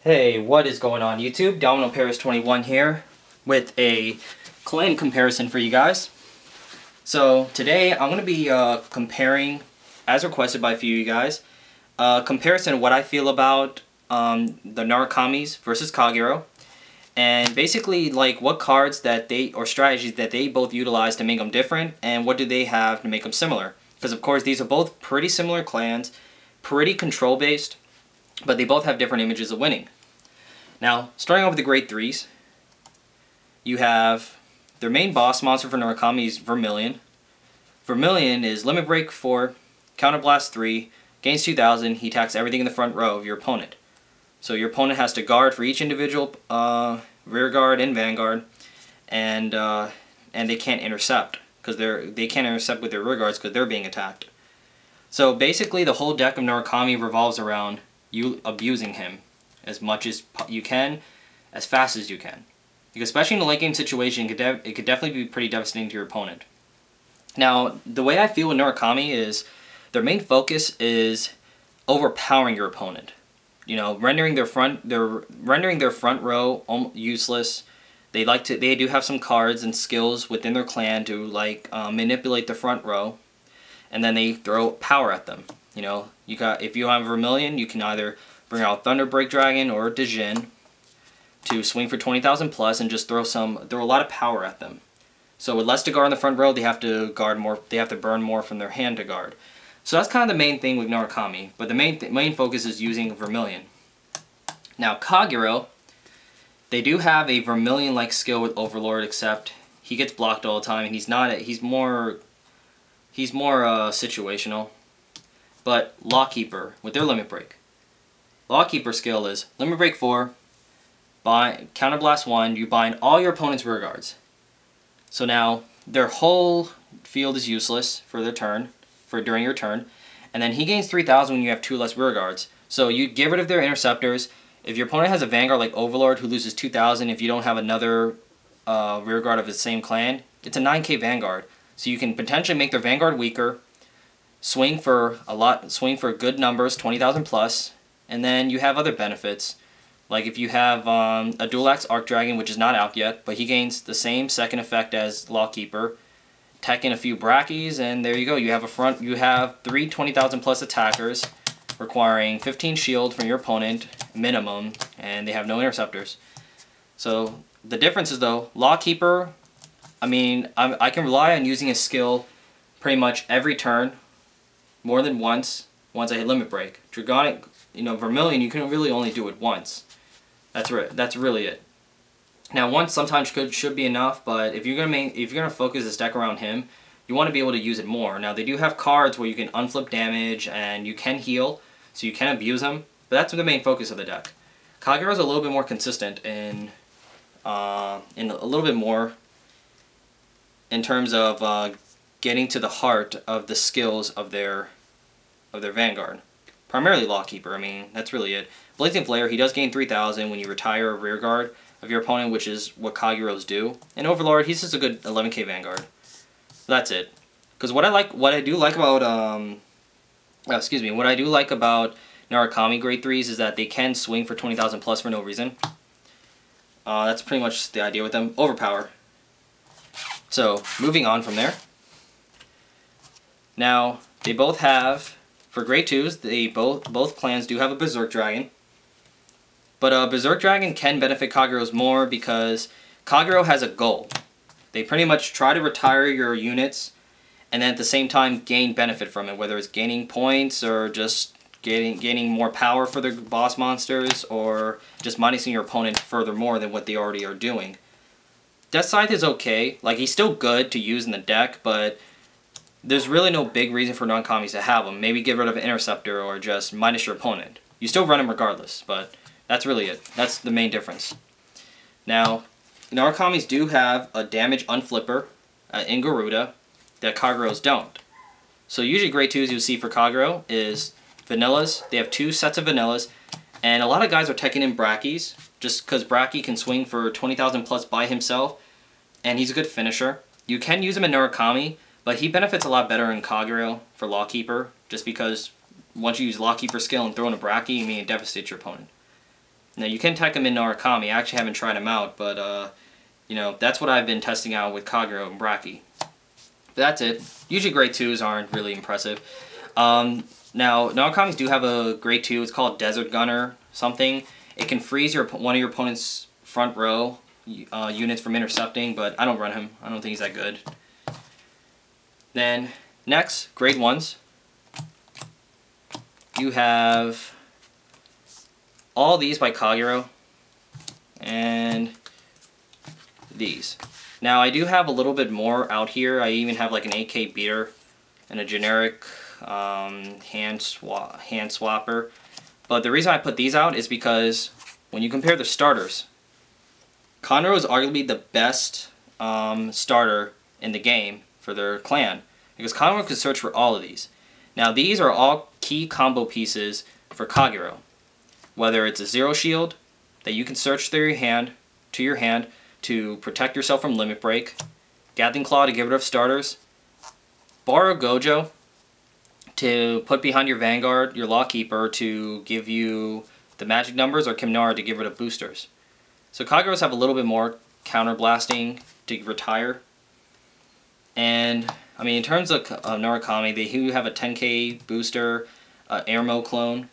Hey, what is going on YouTube? Domino Paris 21 here with a clan comparison for you guys. So today I'm going to be comparing, as requested by a few of you guys, comparison of what I feel about the Narukamis versus Kagero, and basically like what cards that they, or strategies that they both utilize to make them different, and what do they have to make them similar. Because of course these are both pretty similar clans, pretty control based, but they both have different images of winning. Now, starting off with the grade 3s, you have their main boss monster for Narukami is Vermilion. Vermilion is Limit Break 4, Counterblast 3, gains 2000, he attacks everything in the front row of your opponent. So your opponent has to guard for each individual rear guard and vanguard, and they can't intercept because they can't intercept with their rear guards because they're being attacked. So basically the whole deck of Narukami revolves around you abusing him as much as you can, as fast as you can. Because especially in a late game situation, it could definitely be pretty devastating to your opponent. Now, the way I feel with Narukami is their main focus is overpowering your opponent. You know, rendering their front row useless. They do have some cards and skills within their clan to like manipulate the front row, and then they throw power at them. You know, if you have Vermilion, you can either bring out Thunderbreak Dragon or Dijin to swing for 20,000 plus and just throw a lot of power at them. So with less to guard in the front row, they have to guard more. They have to burn more from their hand to guard. So that's kind of the main thing with Narukami. But the main focus is using Vermilion. Now Kagero, they do have a Vermilion-like skill with Overlord, except he gets blocked all the time, and he's more situational. But Lawkeeper with their Limit Break. Lawkeeper skill is Limit Break 4, Counterblast 1, you bind all your opponent's rear guards. So now their whole field is useless for their turn, during your turn, and then he gains 3,000 when you have 2 less rear guards. So you get rid of their interceptors. If your opponent has a Vanguard like Overlord who loses 2,000 if you don't have another rear guard of the same clan, it's a 9k Vanguard. So you can potentially make their Vanguard weaker, swing for good numbers, 20,000 plus, and then you have other benefits. Like if you have a Dual Axe Arc Dragon, which is not out yet, but he gains the same second effect as Lawkeeper, tech in a few brackies, and there you go. You have 3 20,000 plus attackers, requiring 15 shield from your opponent minimum, and they have no interceptors. So the difference is though, Lawkeeper, I mean, I can rely on using his skill pretty much every turn, more than once I hit Limit Break. Dragonic, Vermilion, you can really only do it once. That's really it. Now, once sometimes should be enough, but if you're gonna focus this deck around him, you want to be able to use it more. Now, they do have cards where you can unflip damage and you can heal, so you can abuse him. But that's the main focus of the deck. Kagero's a little bit more consistent in a little bit more in terms of getting to the heart of the skills of their Vanguard. Primarily Lawkeeper, I mean, that's really it. Blazing Flare, he does gain 3,000 when you retire a rear guard of your opponent, which is what Kageros do. And Overlord, he's just a good 11k Vanguard. That's it. Because what I do like about Narukami grade 3s is that they can swing for 20,000 plus for no reason. That's pretty much the idea with them. Overpower. So, moving on from there. Now, they both have, for grade 2s, both clans do have a Berserk Dragon. But Berserk Dragon can benefit Kageros more because Kagero has a goal. They pretty much try to retire your units and then at the same time gain benefit from it, whether it's gaining points or just gaining more power for their boss monsters or just minusing your opponent furthermore than what they already are doing. Death Scythe is okay. Like, he's still good to use in the deck, but there's really no big reason for Narukamis to have him. Maybe get rid of an Interceptor or just minus your opponent. You still run him regardless, but that's really it. That's the main difference. Now, Narukamis do have a damage unflipper in Garuda that Kageros don't. So usually grade 2s you'll see for Kagero is vanillas. They have 2 sets of vanillas, and a lot of guys are teching in brackies just because Bracky can swing for 20,000 plus by himself, and he's a good finisher. You can use him in Narukami, but he benefits a lot better in Kagero for Lawkeeper, just because once you use Lawkeeper skill and throw in a Bracky, I mean, it devastates your opponent. Now you can tech him in Narukami. I actually haven't tried him out, but you know, that's what I've been testing out with Kagero and Braki. But that's it. Usually grade 2s aren't really impressive. Now, Narukamis do have a grade 2. It's called Desert Gunner something. It can freeze one of your opponent's front row units from intercepting, but I don't run him. I don't think he's that good. Then, next, grade 1s. You have all these by Kagero, and these. Now, I do have a little bit more out here. I even have like an AK beater and a generic hand swapper. But the reason I put these out is because when you compare the starters, Kagero is arguably the best starter in the game for their clan, because Kagero can search for all of these. Now these are all key combo pieces for Kagero. Whether it's a zero shield that you can search through your hand to protect yourself from limit break, Gatling Claw to get rid of starters, Borrow Gojo to put behind your Vanguard, your Lawkeeper to give you the magic numbers, or Kimnara to get rid of boosters. So Kageros have a little bit more counter blasting to retire. And I mean, in terms of Narukami, they do have a 10k booster, Airmo clone,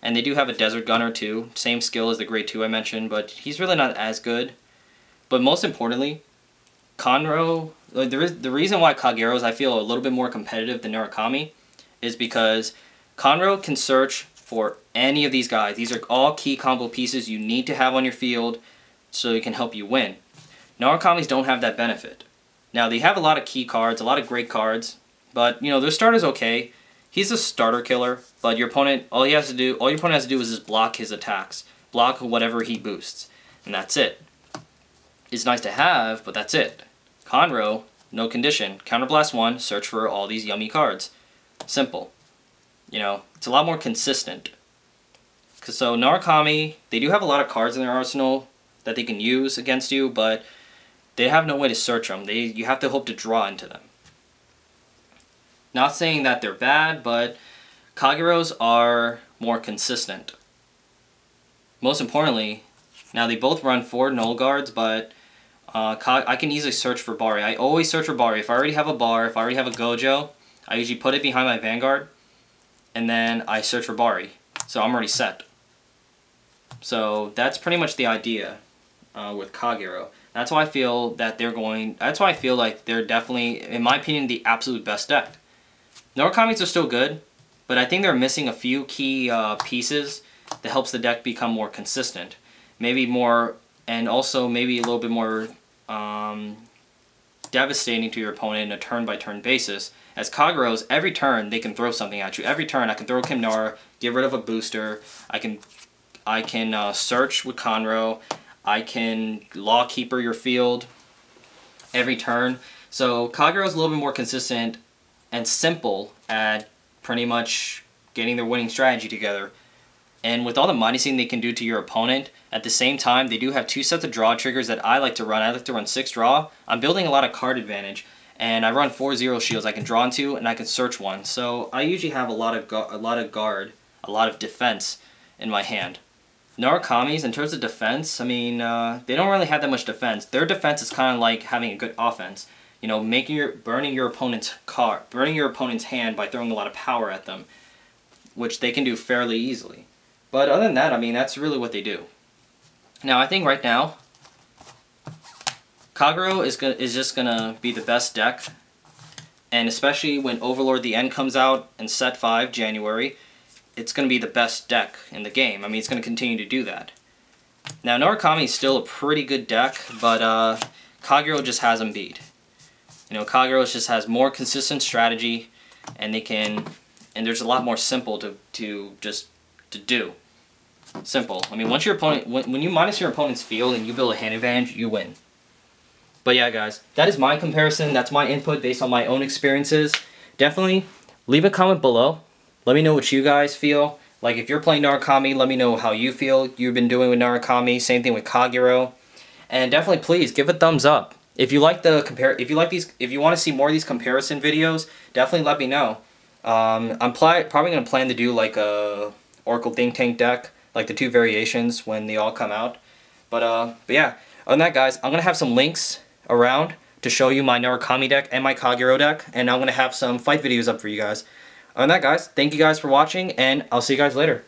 and they do have a Desert Gunner too. Same skill as the grade 2 I mentioned, but he's really not as good. But most importantly, Kagero, the reason why Kagero is, I feel, a little bit more competitive than Narukami is because Kagero can search for any of these guys. These are all key combo pieces you need to have on your field so it can help you win. Narukamis don't have that benefit. Now, they have a lot of key cards, a lot of great cards, but, you know, their starter's okay. He's a starter killer, but your opponent, all your opponent has to do is just block his attacks. Block whatever he boosts. And that's it. It's nice to have, but that's it. Kagero, no condition. Counterblast 1, search for all these yummy cards. Simple. You know, it's a lot more consistent. So Narukami, they do have a lot of cards in their arsenal that they can use against you, but they have no way to search them. You have to hope to draw into them. Not saying that they're bad, but Kageros are more consistent. Most importantly, now they both run 4 null guards, but I can easily search for Bari. I always search for Bari. If I already have a Bar, if I already have a Gojo, I usually put it behind my Vanguard, and then I search for Bari. So I'm already set. So that's pretty much the idea with Kagero. That's why I feel that that's why I feel like they're definitely, in my opinion, the absolute best deck. Narukamis are still good, but I think they're missing a few key pieces that helps the deck become more consistent. Maybe more, and also maybe a little bit more devastating to your opponent in a turn-by-turn basis. As Kageros, every turn they can throw something at you. Every turn I can throw Kimnara, get rid of a booster. I can search with Kagero. I can Lawkeeper your field every turn. So Kagero is a little bit more consistent and simple at pretty much getting their winning strategy together. And with all the minusing they can do to your opponent, at the same time, they do have 2 sets of draw triggers that I like to run. I like to run 6 draw. I'm building a lot of card advantage, and I run 4 zero shields I can draw into, and I can search one. So I usually have a lot of guard, a lot of defense in my hand. Narukamis, in terms of defense, I mean, they don't really have that much defense. Their defense is kind of like having a good offense. You know, burning your opponent's hand by throwing a lot of power at them, which they can do fairly easily. But other than that, I mean, that's really what they do. Now, I think right now, Kagero is just gonna be the best deck, and especially when Overlord the End comes out in Set 5, January, it's gonna be the best deck in the game. I mean, it's gonna continue to do that. Now, Narukami is still a pretty good deck, but Kagero just has them beat. You know, Kagero just has more consistent strategy, and there's a lot more simple to do. Simple. I mean, once your opponent, when you minus your opponent's field and you build a hand advantage, you win. But yeah, guys, that is my comparison. That's my input based on my own experiences. Definitely leave a comment below. Let me know what you guys feel. Like, if you're playing Narukami, let me know how you feel you've been doing with Narukami. Same thing with Kagero. And definitely, please give a thumbs up. If you like if you want to see more of these comparison videos, definitely let me know. I'm probably gonna plan to do like a Oracle Think Tank deck, like the 2 variations when they all come out. But yeah, other than that, guys, I'm going to have some links around to show you my Narukami deck and my Kagero deck, and I'm going to have some fight videos up for you guys. Other than that, guys, thank you guys for watching, and I'll see you guys later.